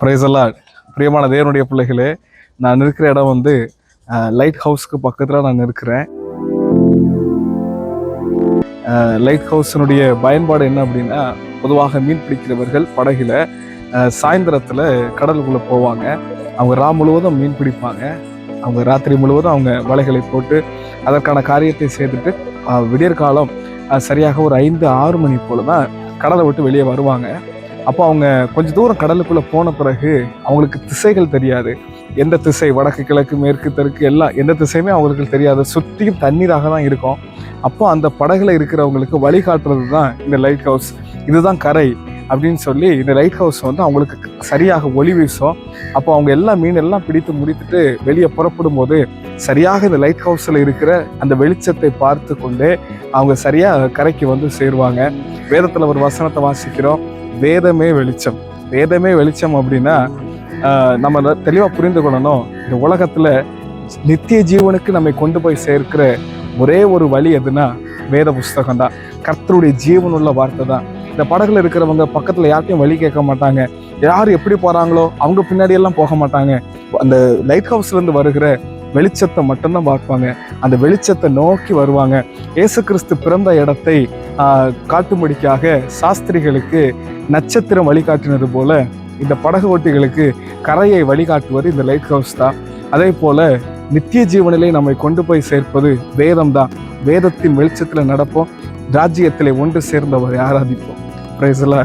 Price எல்லாம் பிரியமான தேவனுடைய பிள்ளைகளே, நான் இருக்கிற இடம் வந்து லைட் ஹவுஸ்க்கு பக்கத்தில் நான் இருக்கிறேன். லைட் ஹவுஸினுடைய பயன்பாடு என்ன அப்படின்னா, பொதுவாக மீன் பிடிக்கிறவர்கள் படகுல சாயந்தரத்தில் கடலுக்குள்ளே போவாங்க. அவங்க முழுவதும் மீன் பிடிப்பாங்க. அவங்க ராத்திரி முழுவதும் அவங்க வலைகளை போட்டு அதற்கான காரியத்தை செய்துட்டு விடியற்காலம் சரியாக ஒரு 5-6 மணி போல தான் கடலை விட்டு வெளியே வருவாங்க. அப்போ அவங்க கொஞ்சம் தூரம் கடலுக்குள்ளே போன பிறகு அவங்களுக்கு திசைகள் தெரியாது. எந்த திசை, வடக்கு, கிழக்கு, மேற்கு, தெற்கு, எல்லாம் எந்த திசையுமே அவங்களுக்கு தெரியாது. சுற்றியும் தண்ணீராக தான் இருக்கும். அப்போ அந்த படகுல இருக்கிறவங்களுக்கு வழிகாட்டுறது தான் இந்த லைட் ஹவுஸ். இதுதான் கரை அப்படின்னு சொல்லி இந்த லைட் ஹவுஸ் வந்து அவங்களுக்கு சரியாக ஒளி வீசும். அப்போ அவங்க எல்லா மீனெல்லாம் பிடித்து முடித்துட்டு வெளியே புறப்படும் போது சரியாக இந்த லைட் ஹவுஸில் இருக்கிற அந்த வெளிச்சத்தை பார்த்து கொண்டே அவங்க சரியாக கரைக்கு வந்து சேருவாங்க. வேதத்தில் ஒரு வசனத்தை வாசிக்கிறோம், வேதமே வெளிச்சம். வேதமே வெளிச்சம் அப்படின்னா நம்ம தெளிவாக புரிந்து கொள்ளணும். இந்த உலகத்தில் நித்திய ஜீவனுக்கு நம்மை கொண்டு போய் சேர்க்கிற ஒரே ஒரு வழி எதுனா வேத புஸ்தகம் தான். கர்த்தருடைய ஜீவனுள்ள வார்த்தை தான். இந்த படகுல இருக்கிறவங்க பக்கத்தில் யார்ட்டையும் வழி கேட்க மாட்டாங்க. யார் எப்படி போகிறாங்களோ அவங்க பின்னாடியெல்லாம் போக மாட்டாங்க. அந்த லைட் ஹவுஸ்லேருந்து வருகிற வெளிச்சத்தை மட்டும்தான் பார்ப்பாங்க. அந்த வெளிச்சத்தை நோக்கி வருவாங்க. இயேசு கிறிஸ்து பிறந்த இடத்தை காட்டும்படிக்காக சாஸ்திரிகளுக்கு நட்சத்திரம் வழிகாட்டினது போல இந்த படகு ஓட்டிகளுக்கு கரையை வழிகாட்டுவது இந்த லைட் ஹவுஸ் தான். அதே போல நித்திய ஜீவனிலே நம்மை கொண்டு போய் சேர்ப்பது வேதம் தான். வேதத்தின் வெளிச்சத்தில் நடப்போம், ராஜ்யத்திலே ஒன்று சேர்ந்தவரை ஆராதிப்போம். பிரைஸ் எல்லாம்.